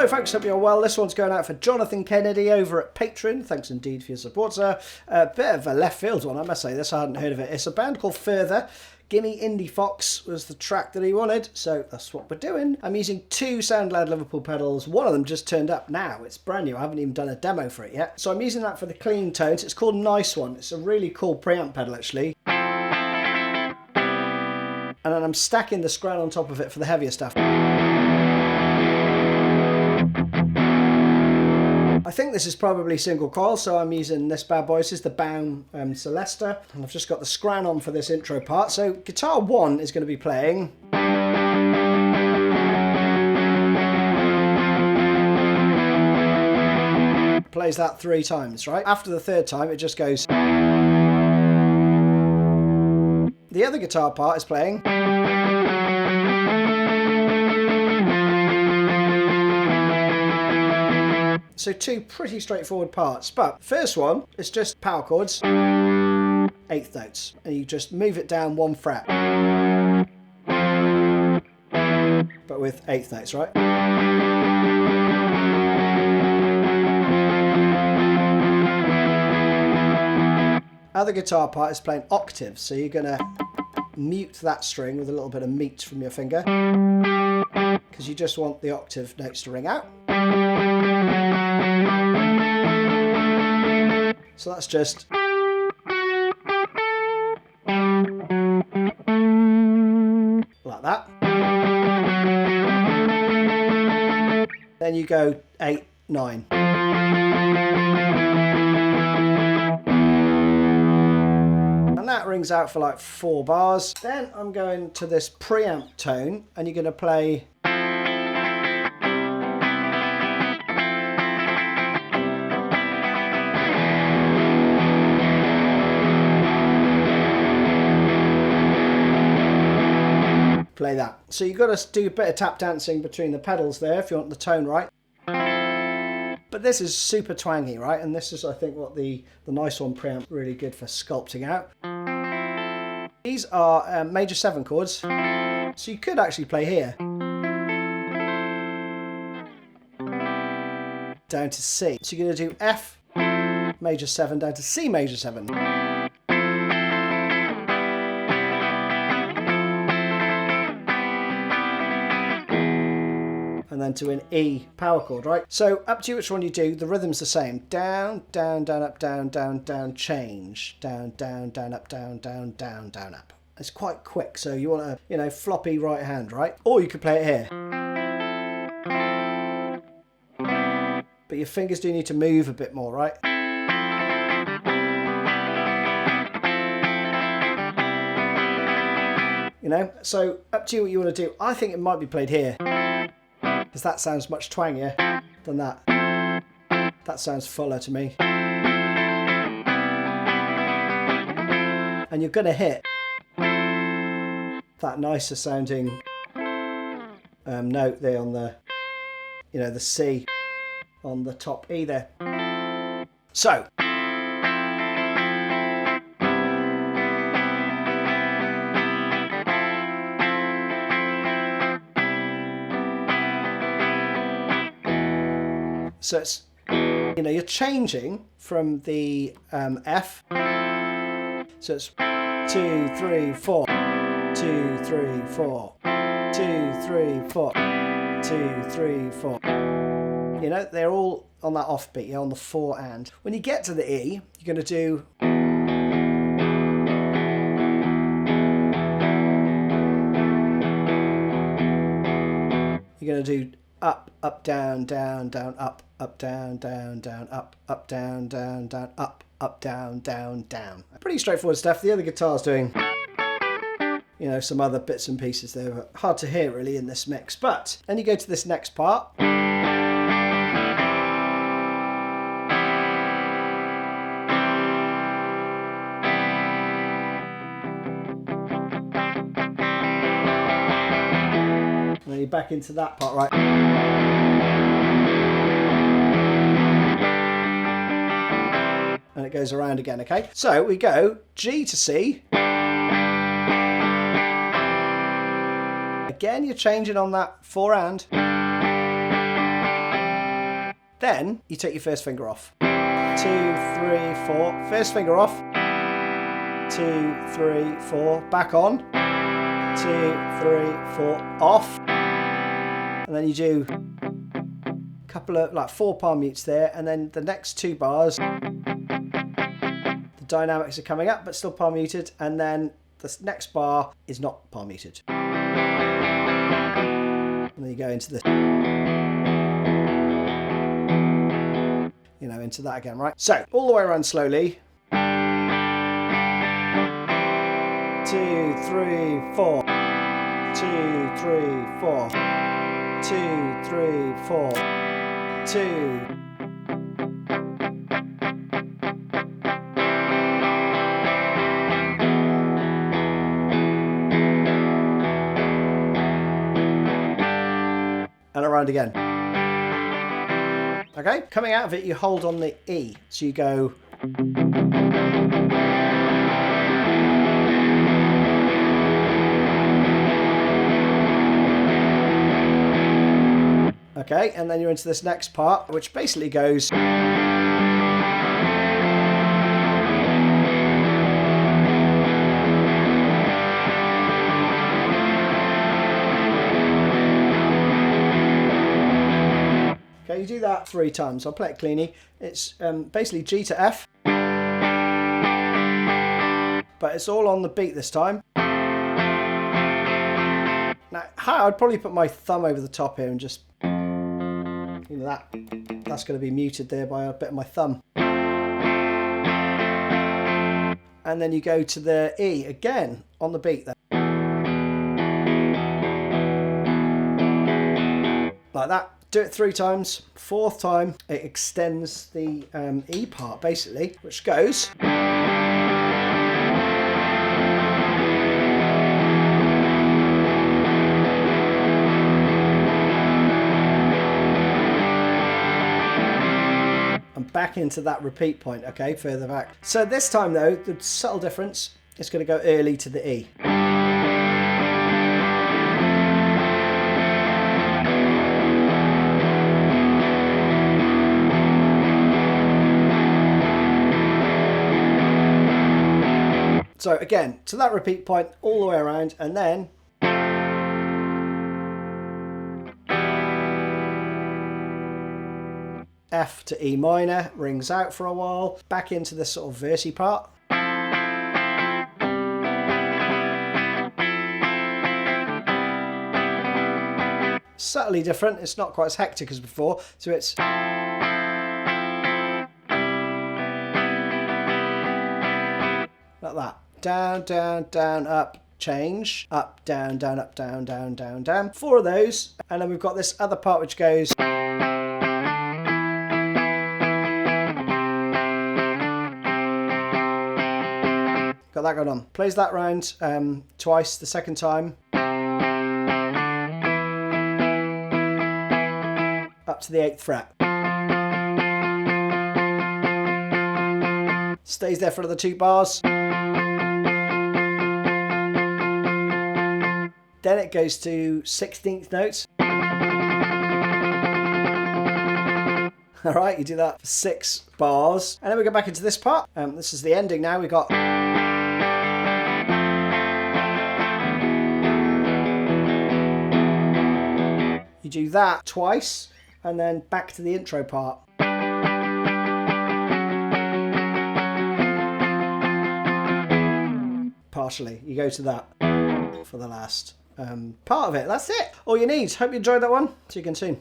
Hello folks, hope you're well. This one's going out for Jonathan Kennedy over at Patreon. Thanks indeed for your support, sir. A bit of a left field one, I must say this. I hadn't heard of it. It's a band called Further. Gimme Indie Fox was the track that he wanted, so that's what we're doing. I'm using two SoundCloud Liverpool pedals. One of them just turned up now. It's brand new. I haven't even done a demo for it yet. So I'm using that for the clean tones. It's called Nice One. It's a really cool preamp pedal, actually. And then I'm stacking the scran on top of it for the heavier stuff. I think this is probably single coil, so I'm using this bad boy. This is the Baum Celesta, and I've just got the scran on for this intro part. So guitar 1 is going to be playing. Plays that 3 times, right? After the 3rd time, it just goes. The other guitar part is playing. So 2 pretty straightforward parts, but first one is just power chords, 8th notes, and you just move it down 1 fret, but with 8th notes, right? Other guitar part is playing octaves, so you're gonna mute that string with a little bit of meat from your finger, because you just want the octave notes to ring out. So that's just like that. Then you go 8, 9. And that rings out for like 4 bars. Then I'm going to this preamp tone, and you're going to play. Play that. So you've got to do a bit of tap dancing between the pedals there if you want the tone right. But this is super twangy, right? And this is, I think, what the Nice One preamp really good for sculpting out. These are major 7 chords, so you could actually play here. Down to C. So you're going to do F major 7 down to C major 7. And then to an E power chord, right? So up to you which one you do. The rhythm's the same. Down, down, down, up, down, down, down, change. Down, down, down, up, down, down, down, down, up. It's quite quick, so you want a, floppy right hand, right? Or you could play it here. But your fingers do need to move a bit more, right? So up to you what you want to do. I think it might be played here, because that sounds much twangier than that. That sounds fuller to me. And you're going to hit that nicer sounding note there on the, the C on the top E there. So. So it's, you're changing from the F. So it's 2, 3, 4, 2, 3, 4, 2, 3, 4, 2, 3, 4. They're all on that offbeat, on the 4 and. When you get to the E, you're going to do. You're going to do up, up, down, down, down, up, down, down, down, up, down, down, down, up, down, down, down. Pretty straightforward stuff. The other guitar's doing, some other bits and pieces there, but hard to hear really in this mix. But then you go to this next part. And then you're back into that part, right? And it goes around again, okay? So we go G to C. Again, you're changing on that 4 and. Then you take your first finger off. 2, 3, 4. First finger off. 2, 3, 4. Back on. 2, 3, 4. Off. And then you do a couple of, like 4 palm mutes there. And then the next 2 bars, the dynamics are coming up, but still palm muted. And then the next bar is not palm muted. And then you go into the, you know, into that again, right? So all the way around slowly. 2, 3, 4. 2, 3, 4. 2, 3, 4. 2. And around again. Okay, coming out of it, you hold on the E. So you go. Okay, and then you're into this next part, which basically goes. Okay, you do that 3 times. I'll play it cleanly. It's basically G to F, but it's all on the beat this time. Now, I'd probably put my thumb over the top here and just, you know, that's going to be muted there by a bit of my thumb. And then you go to the E again on the beat there. Like that. Do it 3 times. 4th time, it extends the E part, basically, which goes. And back into that repeat point, okay, further back. So this time, though, the subtle difference is going to go early to the E. So again, to that repeat point all the way around, and then F to E minor, rings out for a while, back into this sort of versey part. Subtly different, it's not quite as hectic as before, so it's. Like that. Down, down, down, up, change. Up, down, down, up, down, down, down, down. 4 of those. And then we've got this other part which goes. Got that going on. Plays that round twice, the second time. Up to the 8th fret. Stays there for another 2 bars. Then it goes to 16th notes. Alright, you do that for 6 bars. And then we go back into this part. This is the ending now. We've got. You do that twice, and then back to the intro part. Partially. You go to that for the last part of it. That's it. All you need. Hope you enjoyed that one. See you again soon.